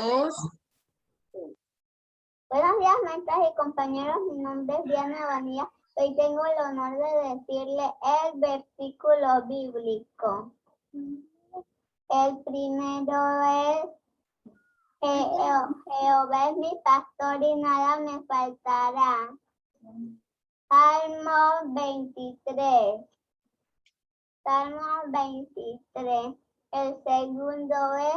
2. Buenos días, maestras y compañeros. Mi nombre es Diana Vanilla. Hoy tengo el honor de decirle el versículo bíblico. El primero es: Jehová es mi pastor y nada me faltará. Salmo 23. Salmo 23. El segundo es: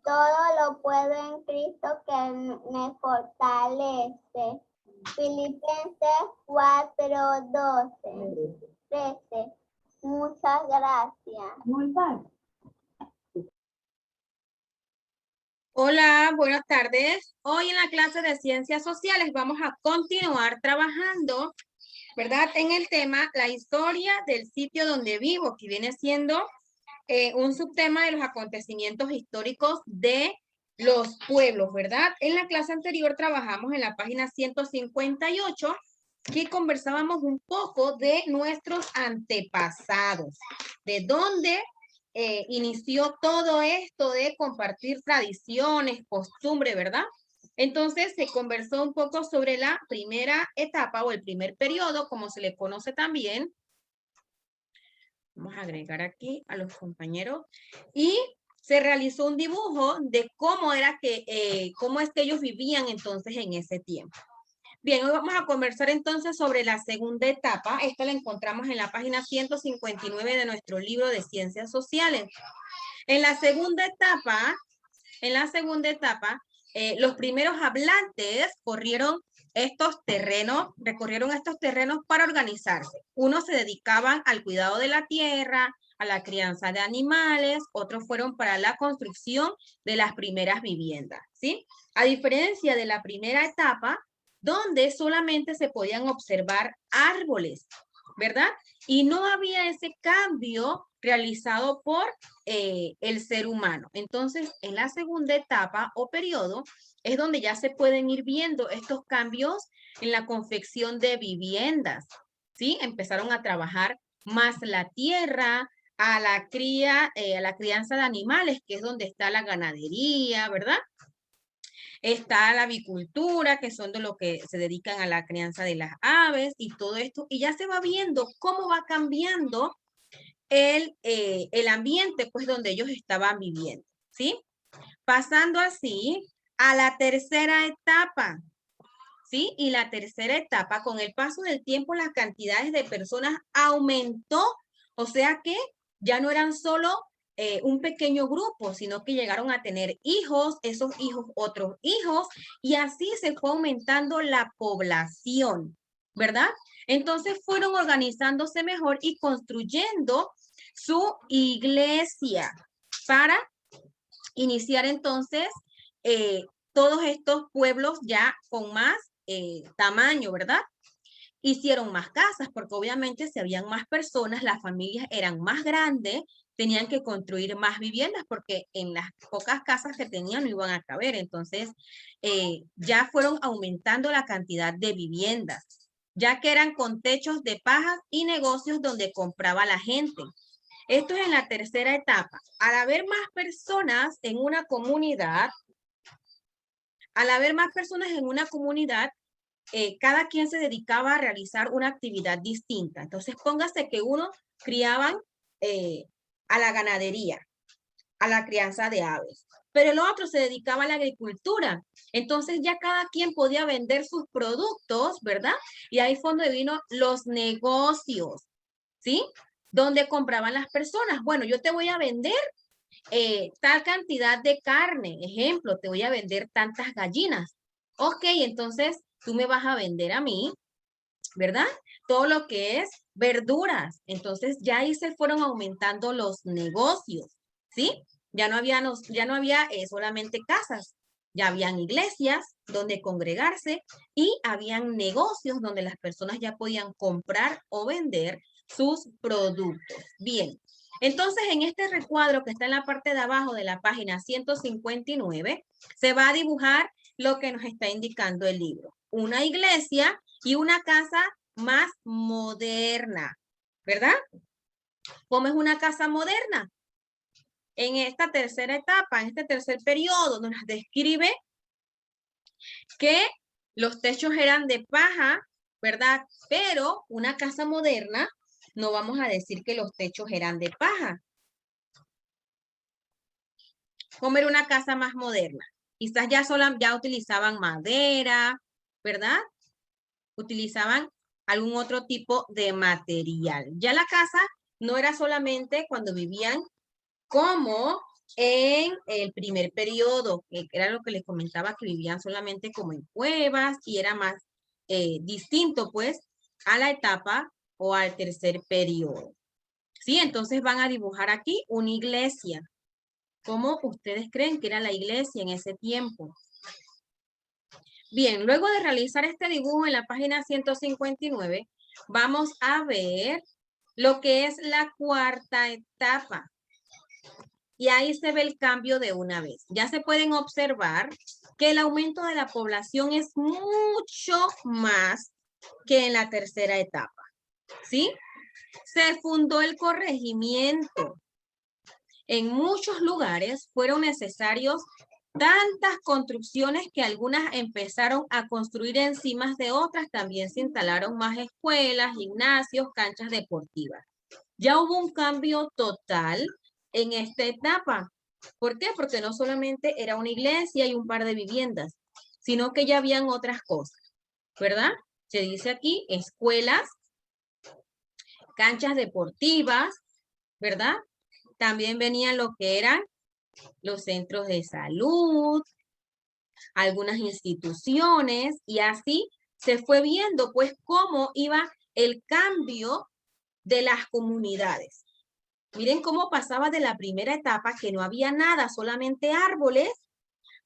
todo lo puedo en Cristo que me fortalece. Filipenses 4:12. 13. Muchas gracias. Hola, buenas tardes. Hoy en la clase de Ciencias Sociales vamos a continuar trabajando, ¿verdad? En el tema la historia del sitio donde vivo, que viene siendo un subtema de los acontecimientos históricos de los pueblos, ¿verdad? En la clase anterior trabajamos en la página 158, que conversábamos un poco de nuestros antepasados, de dónde inició todo esto de compartir tradiciones, costumbres, ¿verdad? Entonces se conversó un poco sobre la primera etapa o el primer periodo, como se le conoce también. Vamos a agregar aquí a los compañeros. Y se realizó un dibujo de cómo era que, cómo es que ellos vivían entonces en ese tiempo. Bien, hoy vamos a conversar entonces sobre la segunda etapa. Esta la encontramos en la página 159 de nuestro libro de Ciencias Sociales. En la segunda etapa, los primeros hablantes recorrieron estos terrenos para organizarse. Unos se dedicaban al cuidado de la tierra, a la crianza de animales, otros fueron para la construcción de las primeras viviendas, ¿sí? A diferencia de la primera etapa, donde solamente se podían observar árboles, ¿verdad? Y no había ese cambio realizado por el ser humano. Entonces, en la segunda etapa o periodo, es donde ya se pueden ir viendo estos cambios en la confección de viviendas, ¿sí? Empezaron a trabajar más la tierra, a la crianza de animales, que es donde está la ganadería, ¿verdad? Está la avicultura, que son de lo que se dedican a la crianza de las aves y todo esto, y ya se va viendo cómo va cambiando el ambiente, pues, donde ellos estaban viviendo, ¿sí? Pasando así a la tercera etapa, ¿sí? Y la tercera etapa, con el paso del tiempo, las cantidades de personas aumentó, o sea que ya no eran solo un pequeño grupo, sino que llegaron a tener hijos, esos hijos, otros hijos, y así se fue aumentando la población, ¿verdad? Entonces fueron organizándose mejor y construyendo su iglesia para iniciar entonces todos estos pueblos ya con más tamaño, ¿verdad? Hicieron más casas porque obviamente si habían más personas, las familias eran más grandes, tenían que construir más viviendas porque en las pocas casas que tenían no iban a caber. Entonces, ya fueron aumentando la cantidad de viviendas, ya que eran con techos de paja y negocios donde compraba la gente. Esto es en la tercera etapa. Al haber más personas en una comunidad, cada quien se dedicaba a realizar una actividad distinta. Entonces, póngase que uno criaban a la ganadería, a la crianza de aves, pero el otro se dedicaba a la agricultura. Entonces, ya cada quien podía vender sus productos, ¿verdad? Y ahí fue donde vino los negocios, ¿sí? Donde compraban las personas. Bueno, yo te voy a vender tal cantidad de carne. Ejemplo, te voy a vender tantas gallinas. Ok, entonces tú me vas a vender a mí, ¿verdad? Todo lo que es verduras. Entonces ya ahí se fueron aumentando los negocios, ¿sí? Ya no había solamente casas, ya habían iglesias donde congregarse y habían negocios donde las personas ya podían comprar o vender sus productos. Bien, entonces en este recuadro que está en la parte de abajo de la página 159, se va a dibujar lo que nos está indicando el libro. Una iglesia y una casa más moderna, ¿verdad? ¿Cómo es una casa moderna? en esta tercera etapa, en este tercer periodo, nos describe que los techos eran de paja, ¿verdad? Pero una casa moderna, no vamos a decir que los techos eran de paja. Como era una casa más moderna. Quizás ya utilizaban madera, ¿verdad? Utilizaban algún otro tipo de material. Ya la casa no era solamente cuando vivían como en el primer periodo, que era lo que les comentaba, que vivían solamente como en cuevas y era más distinto pues a la etapa o al tercer periodo. ¿Sí? Entonces van a dibujar aquí una iglesia. ¿Cómo ustedes creen que era la iglesia en ese tiempo? Bien, luego de realizar este dibujo en la página 159, vamos a ver lo que es la cuarta etapa. Y ahí se ve el cambio de una vez. Ya se pueden observar que el aumento de la población es mucho más que en la tercera etapa. ¿Sí? Se fundó el corregimiento. En muchos lugares fueron necesarios tantas construcciones que algunas empezaron a construir encima de otras. También se instalaron más escuelas, gimnasios, canchas deportivas. Ya hubo un cambio total en esta etapa. ¿Por qué? Porque no solamente era una iglesia y un par de viviendas, sino que ya habían otras cosas, ¿verdad? Se dice aquí escuelas, canchas deportivas, ¿verdad? También venían lo que eran los centros de salud, algunas instituciones, y así se fue viendo pues cómo iba el cambio de las comunidades. Miren cómo pasaba de la primera etapa, que no había nada, solamente árboles,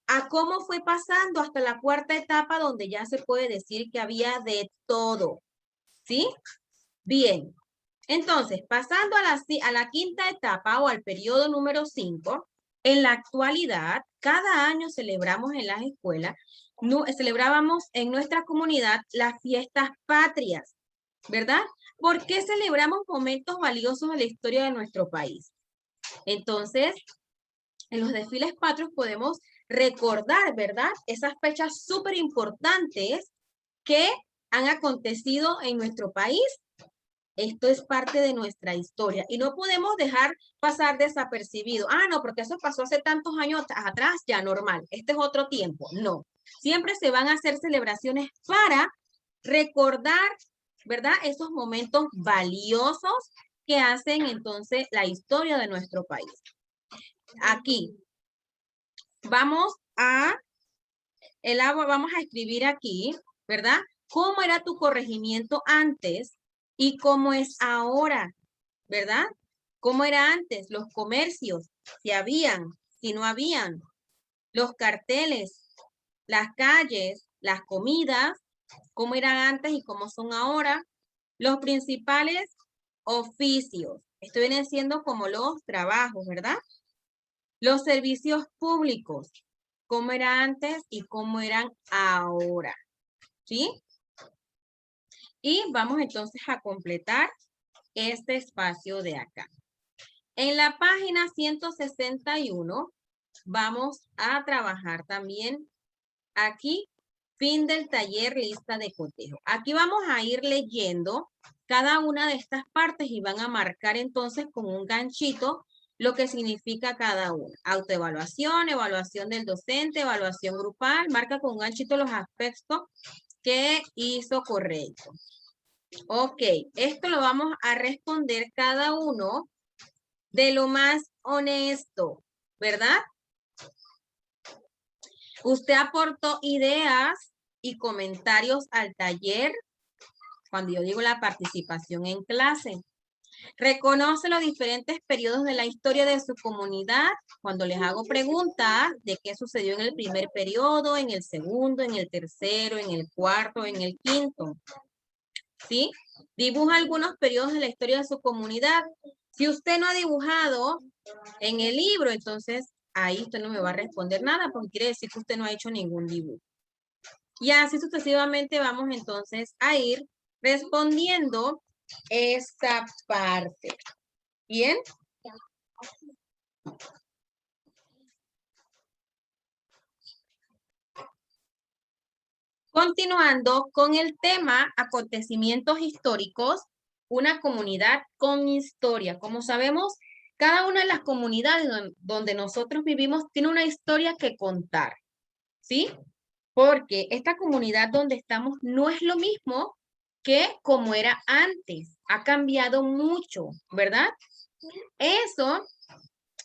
a cómo fue pasando hasta la cuarta etapa, donde ya se puede decir que había de todo. ¿Sí? Bien. Entonces, pasando a la quinta etapa o al periodo número 5, en la actualidad, cada año celebramos en las escuelas, celebrábamos en nuestra comunidad las fiestas patrias, ¿verdad? ¿Por qué celebramos momentos valiosos de la historia de nuestro país? Entonces, en los desfiles patrios podemos recordar, ¿verdad? Esas fechas súper importantes que han acontecido en nuestro país. Esto es parte de nuestra historia y no podemos dejar pasar desapercibido. Ah, no, porque eso pasó hace tantos años atrás, ya normal. Este es otro tiempo. No. Siempre se van a hacer celebraciones para recordar, ¿verdad? Esos momentos valiosos que hacen entonces la historia de nuestro país. Aquí vamos a escribir aquí, ¿verdad? ¿Cómo era tu corregimiento antes y cómo es ahora? ¿Verdad? ¿Cómo era antes? Los comercios, si habían, si no habían, los carteles, las calles, las comidas, cómo eran antes y cómo son ahora, los principales oficios. Esto vienen siendo como los trabajos, ¿verdad? Los servicios públicos, cómo era antes y cómo eran ahora, ¿sí? Y vamos entonces a completar este espacio de acá. En la página 161 vamos a trabajar también aquí, fin del taller, lista de cotejo. Aquí vamos a ir leyendo cada una de estas partes y van a marcar entonces con un ganchito lo que significa cada una. Autoevaluación, evaluación del docente, evaluación grupal. Marca con un ganchito los aspectos que hizo correcto. Ok, esto lo vamos a responder cada uno de lo más honesto, ¿verdad? Usted aportó ideas y comentarios al taller cuando yo digo la participación en clase. Reconoce los diferentes periodos de la historia de su comunidad. Cuando les hago preguntas de qué sucedió en el primer periodo, en el segundo, en el tercero, en el cuarto, en el quinto. ¿Sí? Dibuja algunos periodos de la historia de su comunidad. Si usted no ha dibujado en el libro, entonces ahí usted no me va a responder nada porque quiere decir que usted no ha hecho ningún dibujo. Y así sucesivamente vamos entonces a ir respondiendo esta parte. ¿Bien? Continuando con el tema acontecimientos históricos, una comunidad con historia. Como sabemos, cada una de las comunidades donde nosotros vivimos tiene una historia que contar, ¿sí? Porque esta comunidad donde estamos no es lo mismo que como era antes. Ha cambiado mucho, ¿verdad? Eso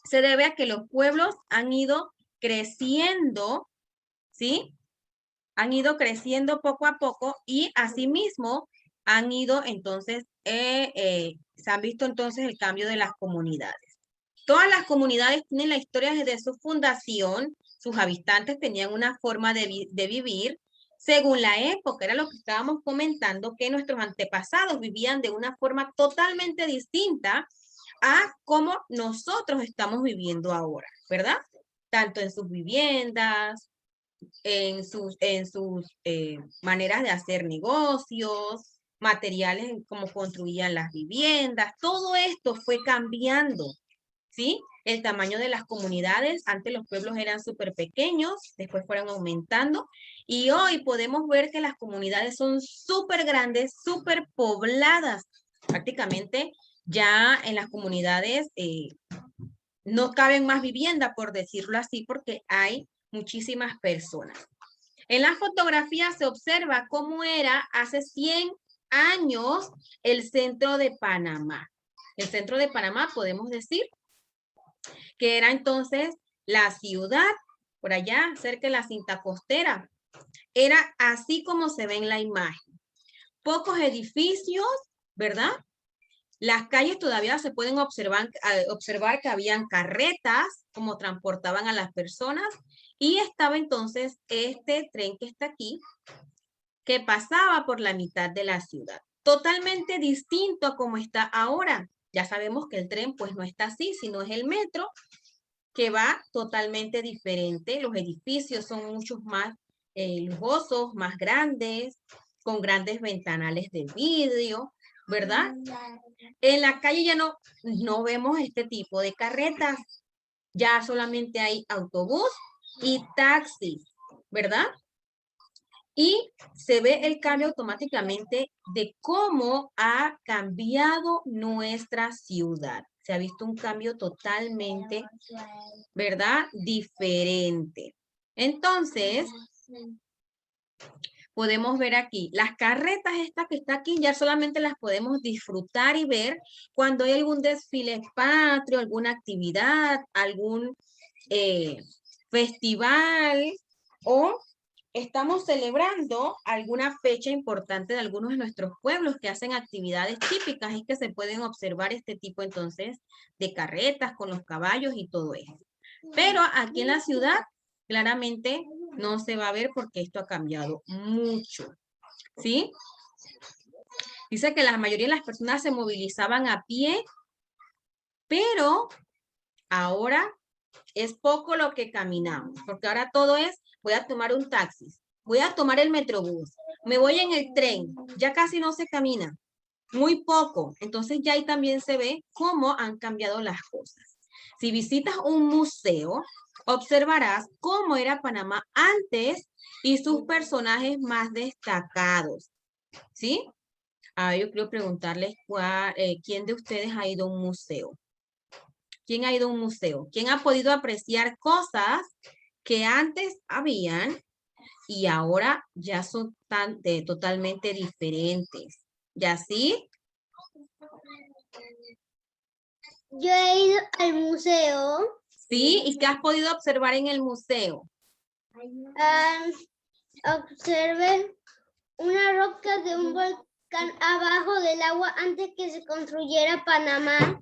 se debe a que los pueblos han ido creciendo, ¿sí? Han ido creciendo poco a poco y asimismo han ido entonces, se han visto entonces el cambio de las comunidades. Todas las comunidades tienen la historia desde su fundación, sus habitantes tenían una forma de vivir según la época, era lo que estábamos comentando, que nuestros antepasados vivían de una forma totalmente distinta a cómo nosotros estamos viviendo ahora, ¿verdad? Tanto en sus viviendas, en sus maneras de hacer negocios, materiales en cómo construían las viviendas, todo esto fue cambiando, ¿sí? El tamaño de las comunidades, antes los pueblos eran súper pequeños, después fueron aumentando, y hoy podemos ver que las comunidades son súper grandes, súper pobladas. Prácticamente ya en las comunidades no caben más vivienda, por decirlo así, porque hay muchísimas personas. En la fotografía se observa cómo era hace 100 años el centro de Panamá. El centro de Panamá podemos decir que era entonces la ciudad, por allá, cerca de la cinta costera. Era así como se ve en la imagen. Pocos edificios, ¿verdad? Las calles todavía se pueden observar que habían carretas, como transportaban a las personas, y estaba entonces este tren que está aquí, que pasaba por la mitad de la ciudad. Totalmente distinto a como está ahora. Ya sabemos que el tren pues no está así, sino es el metro, que va totalmente diferente. Los edificios son muchos más lujosos, más grandes, con grandes ventanales de vidrio, ¿verdad? En la calle ya no vemos este tipo de carretas, ya solamente hay autobús y taxis, ¿verdad? Y se ve el cambio automáticamente de cómo ha cambiado nuestra ciudad. Se ha visto un cambio totalmente, ¿verdad? Diferente. Entonces, podemos ver aquí, las carretas estas que está aquí ya solamente las podemos disfrutar y ver cuando hay algún desfile patrio, alguna actividad, algún festival o estamos celebrando alguna fecha importante de algunos de nuestros pueblos que hacen actividades típicas. Es que se pueden observar este tipo entonces de carretas con los caballos y todo eso. Pero aquí en la ciudad claramente no se va a ver porque esto ha cambiado mucho, ¿sí? Dice que la mayoría de las personas se movilizaban a pie, pero ahora es poco lo que caminamos, porque ahora todo es, voy a tomar un taxi, voy a tomar el metrobús, me voy en el tren, ya casi no se camina, muy poco. Entonces ya ahí también se ve cómo han cambiado las cosas. Si visitas un museo, observarás cómo era Panamá antes y sus personajes más destacados, ¿sí? Yo quiero preguntarles quién de ustedes ha ido a un museo. ¿Quién ha ido a un museo? ¿Quién ha podido apreciar cosas que antes habían y ahora ya son totalmente diferentes? ¿Ya sí? Yo he ido al museo. Sí, ¿y qué has podido observar en el museo? Observé una roca de un volcán abajo del agua antes que se construyera Panamá.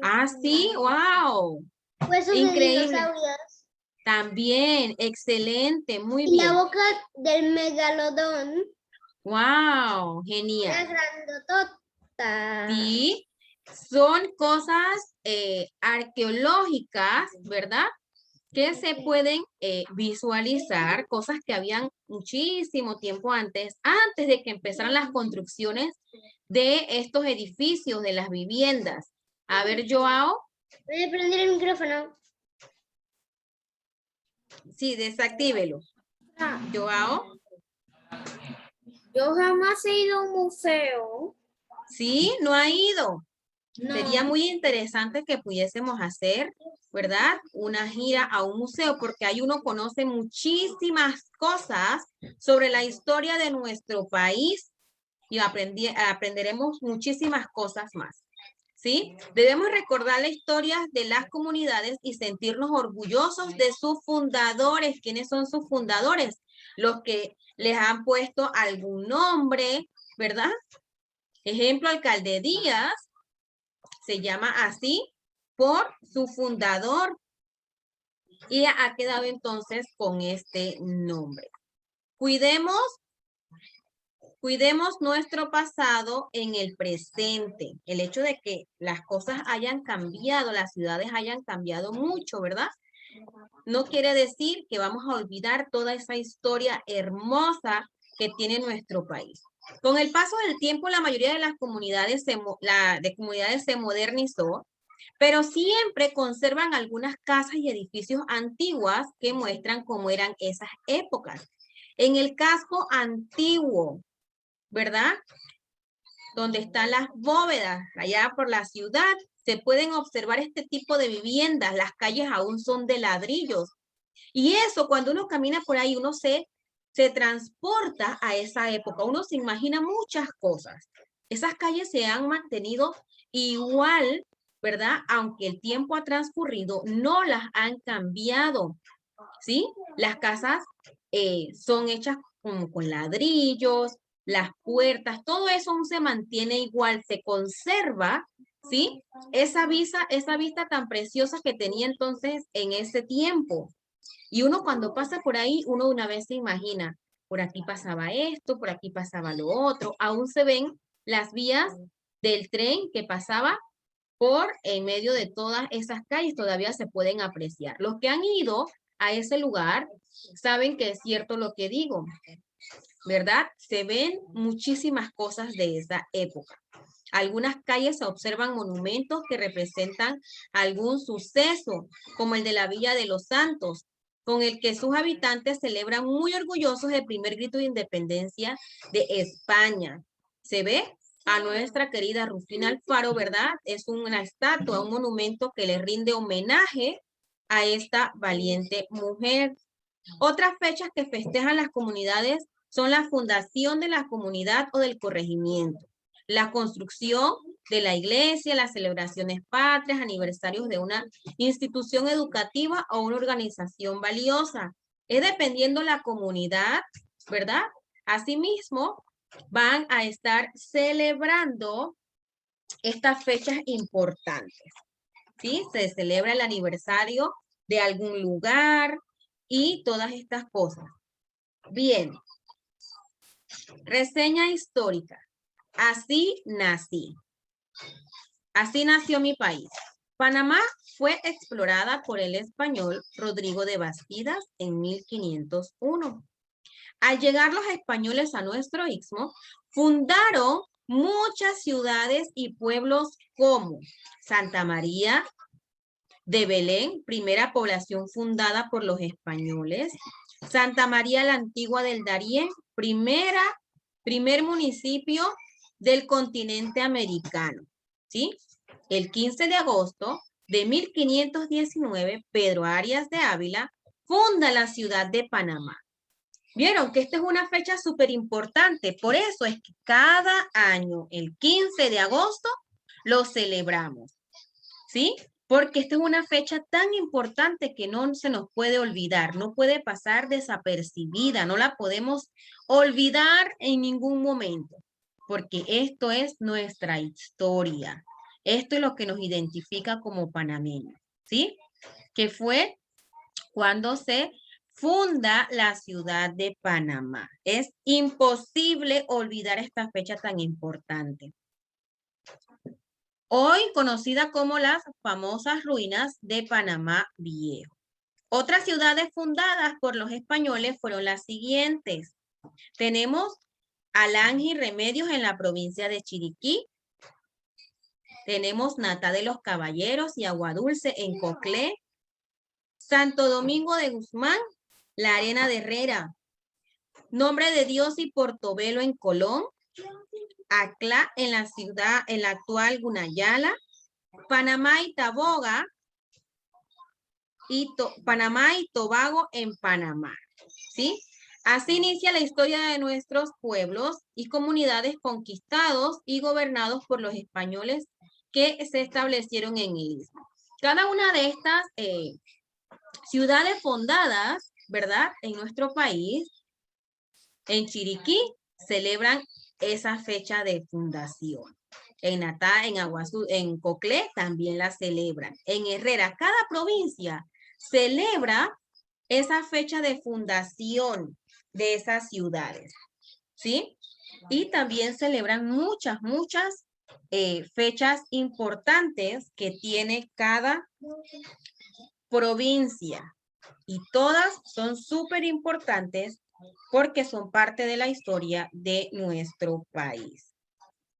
Ah, sí, wow. Huesos Increíble. de dinosaurios. También, excelente, muy Y bien. la boca del megalodón. Wow, genial. Era grandotota. Sí, son cosas arqueológicas, ¿verdad? Que se pueden visualizar, cosas que habían muchísimo tiempo antes de que empezaran las construcciones de estos edificios, de las viviendas. A ver, Joao. Voy a prender el micrófono. Sí, desactívelo. Joao. Yo jamás he ido a un museo. ¿Sí? ¿No ha ido? No. Sería muy interesante que pudiésemos hacer, ¿verdad? Una gira a un museo, porque ahí uno conoce muchísimas cosas sobre la historia de nuestro país y aprenderemos muchísimas cosas más. ¿Sí? Debemos recordar la historia de las comunidades y sentirnos orgullosos de sus fundadores. ¿Quiénes son sus fundadores? Los que les han puesto algún nombre, ¿verdad? Ejemplo, Alcalde Díaz se llama así por su fundador y ha quedado entonces con este nombre. Cuidemos nuestro pasado en el presente. El hecho de que las cosas hayan cambiado, las ciudades hayan cambiado mucho, ¿verdad? No quiere decir que vamos a olvidar toda esa historia hermosa que tiene nuestro país. Con el paso del tiempo, la mayoría de las comunidades se modernizó, pero siempre conservan algunas casas y edificios antiguas que muestran cómo eran esas épocas. En el casco antiguo, ¿verdad? Donde están las bóvedas, allá por la ciudad, se pueden observar este tipo de viviendas. Las calles aún son de ladrillos. Y eso, cuando uno camina por ahí, uno se transporta a esa época. Uno se imagina muchas cosas. Esas calles se han mantenido igual, ¿verdad? Aunque el tiempo ha transcurrido, no las han cambiado, ¿sí? Las casas son hechas como con ladrillos, las puertas, todo eso aún se mantiene igual, se conserva, ¿sí? Esa vista tan preciosa que tenía entonces en ese tiempo. Y uno cuando pasa por ahí, uno una vez se imagina, por aquí pasaba esto, por aquí pasaba lo otro, aún se ven las vías del tren que pasaba por en medio de todas esas calles, todavía se pueden apreciar. Los que han ido a ese lugar saben que es cierto lo que digo, ¿verdad? Se ven muchísimas cosas de esa época. Algunas calles se observan monumentos que representan algún suceso, como el de la Villa de los Santos, con el que sus habitantes celebran muy orgullosos el primer grito de independencia de España. ¿Se ve? A nuestra querida Rufina Alfaro, ¿verdad? Es una estatua, un monumento que le rinde homenaje a esta valiente mujer. Otras fechas que festejan las comunidades son la fundación de la comunidad o del corregimiento, la construcción de la iglesia, las celebraciones patrias, aniversarios de una institución educativa o una organización valiosa. Es dependiendo la comunidad, ¿verdad? Asimismo, van a estar celebrando estas fechas importantes, ¿sí? Se celebra el aniversario de algún lugar y todas estas cosas. Bien. Reseña histórica. Así nací. Así nació mi país. Panamá fue explorada por el español Rodrigo de Bastidas en 1501. Al llegar los españoles a nuestro istmo, fundaron muchas ciudades y pueblos como Santa María de Belén, primera población fundada por los españoles, Santa María la Antigua del Darién, primer municipio del continente americano, ¿sí? El 15 de agosto de 1519, Pedro Arias de Ávila funda la ciudad de Panamá. Vieron que esta es una fecha súper importante, por eso es que cada año, el 15 de agosto, lo celebramos, ¿sí? Porque esta es una fecha tan importante que no se nos puede olvidar, no puede pasar desapercibida, no la podemos olvidar en ningún momento, porque esto es nuestra historia. Esto es lo que nos identifica como panameños, ¿sí? Que fue cuando se funda la ciudad de Panamá. Es imposible olvidar esta fecha tan importante. Hoy conocida como las famosas ruinas de Panamá Viejo. Otras ciudades fundadas por los españoles fueron las siguientes. Tenemos Alange y Remedios en la provincia de Chiriquí. Tenemos Nata de los Caballeros y Aguadulce en Coclé. Santo Domingo de Guzmán, La Arena de Herrera. Nombre de Dios y Portobelo en Colón, Aclá en la ciudad, en la actual Gunayala, Panamá y Taboga, y Panamá y Tobago en Panamá, ¿sí? Así inicia la historia de nuestros pueblos y comunidades conquistados y gobernados por los españoles que se establecieron en el Istmo. Cada una de estas ciudades fundadas, ¿verdad? En nuestro país, en Chiriquí, celebran esa fecha de fundación. En Natá, en Aguazú, en Coclé también la celebran. En Herrera, cada provincia celebra esa fecha de fundación de esas ciudades, ¿sí? Y también celebran muchas fechas importantes que tiene cada provincia. Y todas son súper importantes porque son parte de la historia de nuestro país.